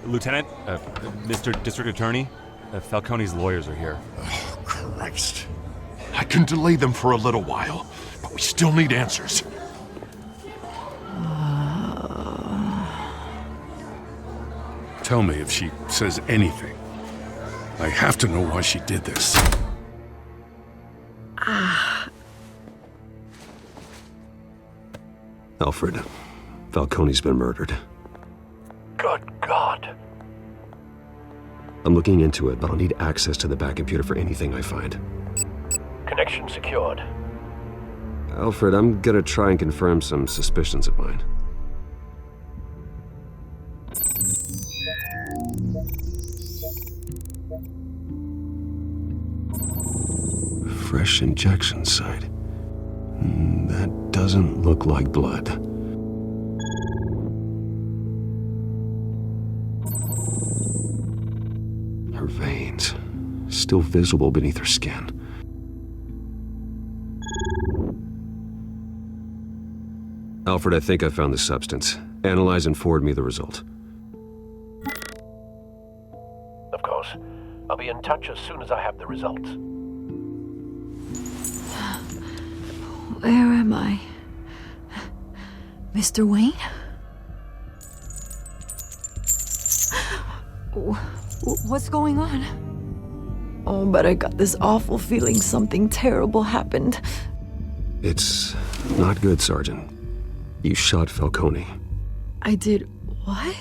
Lieutenant, Mr. District Attorney, Falcone's lawyers are here. Oh, Christ. I can delay them for a little while, but we still need answers. Tell me if she says anything. I have to know why she did this. Alfred, Falcone's been murdered. Good God. I'm looking into it, but I'll need access to the back computer for anything I find. Connection secured. Alfred, I'm gonna try and confirm some suspicions of mine. Fresh injection site. That doesn't look like blood. Her veins, still visible beneath her skin. Alfred, I think I found the substance. Analyze and forward me the result. Of course. I'll be in touch as soon as I have the results. Where am I? Mr. Wayne? What's going on? Oh, but I got this awful feeling something terrible happened. It's not good, Sergeant. You shot Falcone. I did what?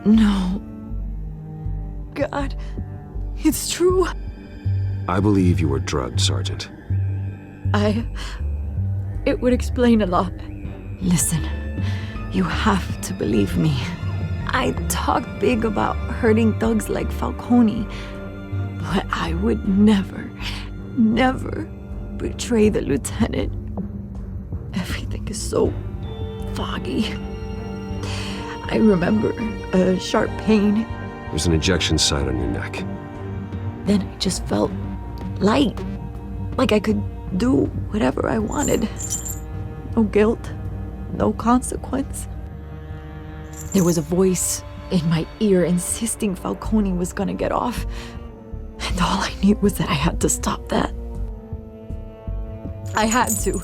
No. God, it's true. I believe you were drugged, Sergeant. It would explain a lot. Listen, you have to believe me. I talk big about hurting thugs like Falcone, but I would never betray the lieutenant. Everything is so foggy. I remember a sharp pain. There's an injection site on your neck. Then I just felt light, like I could do whatever I wanted. No guilt, no consequence. There was a voice in my ear insisting Falcone was gonna get off, and all I knew was that I had to stop that. I had to,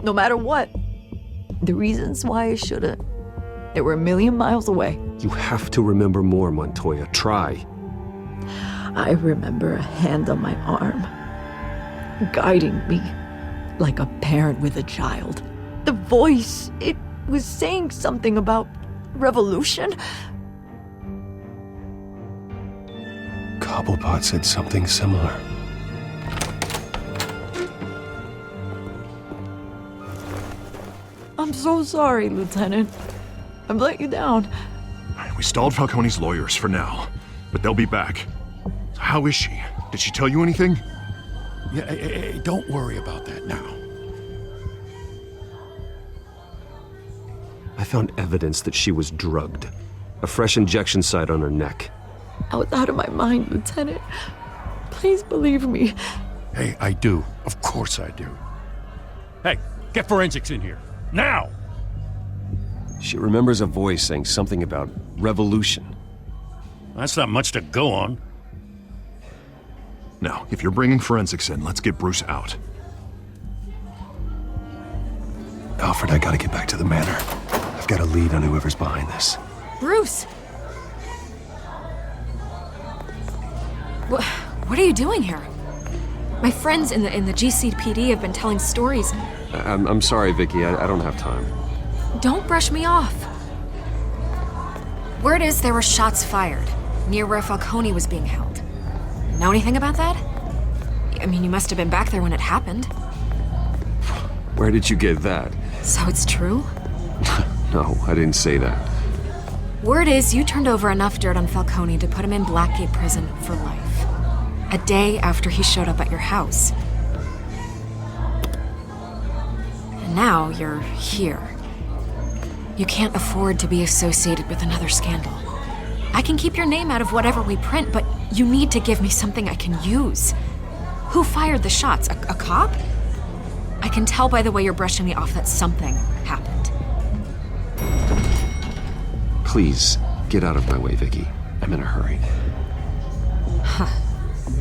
no matter what. The reasons why I shouldn't, they were a million miles away. You have to remember more, Montoya. Try. I remember a hand on my arm, guiding me like a parent with a child. The voice, it was saying something about revolution. Cobblepot said something similar. I'm so sorry, Lieutenant. I've let you down. We stalled Falcone's lawyers for now, but they'll be back. How is she? Did she tell you anything? Yeah, hey, don't worry about that now. I found evidence that she was drugged. A fresh injection site on her neck. I was out of my mind, Lieutenant. Please believe me. Hey, I do. Of course I do. Hey, get forensics in here. Now! She remembers a voice saying something about revolution. That's not much to go on. Now, if you're bringing forensics in, let's get Bruce out. Alfred, I gotta get back to the manor. I've got a lead on whoever's behind this. Bruce! What are you doing here? My friends in the GCPD have been telling stories. I'm sorry, Vicky. I don't have time. Don't brush me off. Word is there were shots fired near where Falcone was being held. Know anything about that? I mean, you must have been back there when it happened. Where did you get that? So it's true? No, I didn't say that. Word is you turned over enough dirt on Falcone to put him in Blackgate Prison for life. A day after he showed up at your house. And now you're here. You can't afford to be associated with another scandal. I can keep your name out of whatever we print, but you need to give me something I can use. Who fired the shots? A cop? I can tell by the way you're brushing me off that something happened. Please, get out of my way, Vicky. I'm in a hurry.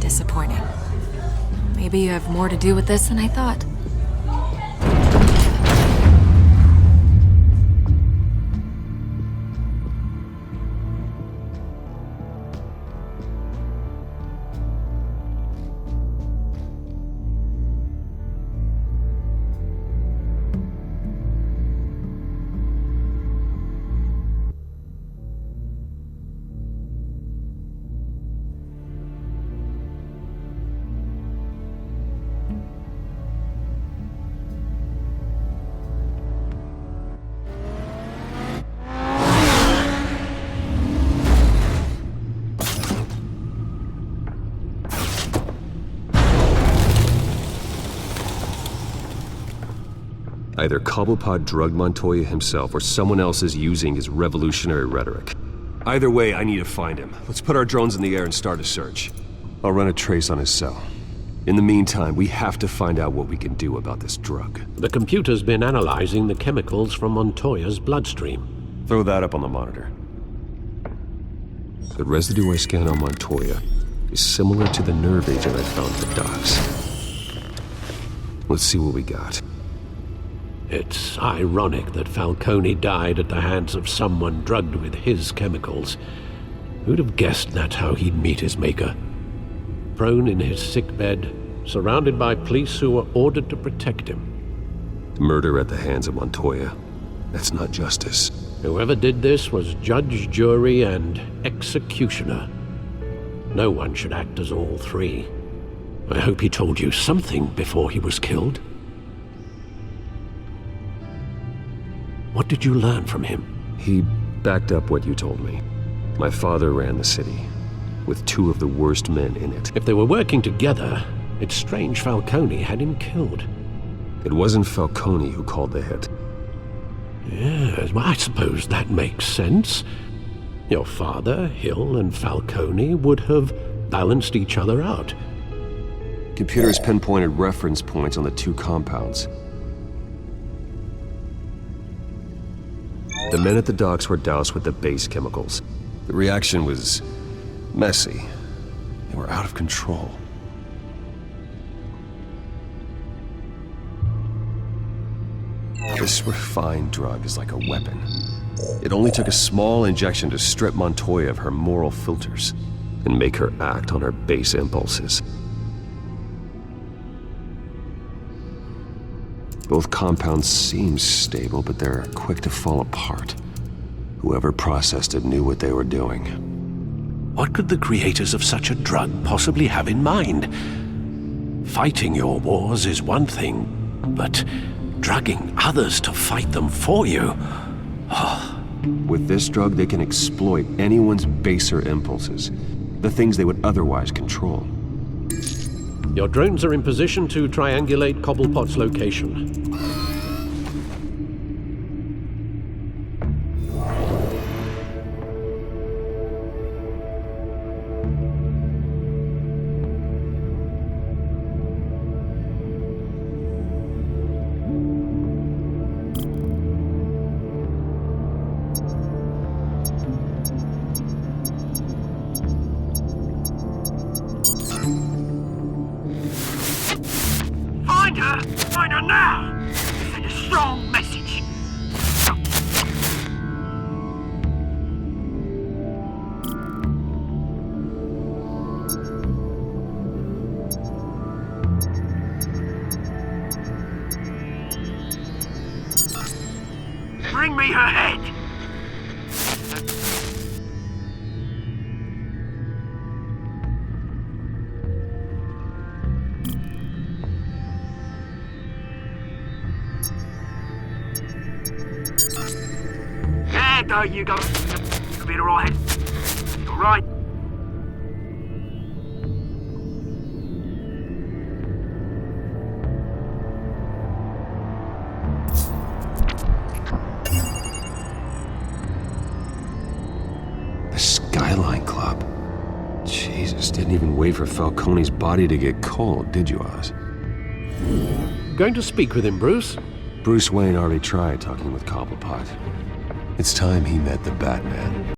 Disappointing. Maybe you have more to do with this than I thought. Either Cobblepot drugged Montoya himself or someone else is using his revolutionary rhetoric. Either way, I need to find him. Let's put our drones in the air and start a search. I'll run a trace on his cell. In the meantime, we have to find out what we can do about this drug. The computer's been analyzing the chemicals from Montoya's bloodstream. Throw that up on the monitor. The residue I scanned on Montoya is similar to the nerve agent I found at the docks. Let's see what we got. It's ironic that Falcone died at the hands of someone drugged with his chemicals. Who'd have guessed that's how he'd meet his maker? Prone in his sickbed, surrounded by police who were ordered to protect him. Murder at the hands of Montoya. That's not justice. Whoever did this was judge, jury, and executioner. No one should act as all three. I hope he told you something before he was killed. What did you learn from him? He backed up what you told me. My father ran the city, with two of the worst men in it. If they were working together, it's strange Falcone had him killed. It wasn't Falcone who called the hit. Yes, well, I suppose that makes sense. Your father, Hill, and Falcone would have balanced each other out. Computers pinpointed reference points on the two compounds. The men at the docks were doused with the base chemicals. The reaction was messy. They were out of control. This refined drug is like a weapon. It only took a small injection to strip Montoya of her moral filters and make her act on her base impulses. Both compounds seem stable, but they're quick to fall apart. Whoever processed it knew what they were doing. What could the creators of such a drug possibly have in mind? Fighting your wars is one thing, but drugging others to fight them for you? With this drug, they can exploit anyone's baser impulses, the things they would otherwise control. Your drones are in position to triangulate Cobblepot's location. Find her now! Send a strong message. Bring me her head! There you go. You'll be alright. Alright. The Skyline Club. Jesus, didn't even wait for Falcone's body to get cold, did you, Oz? Going to speak with him, Bruce? Bruce Wayne already tried talking with Cobblepot. It's time he met the Batman.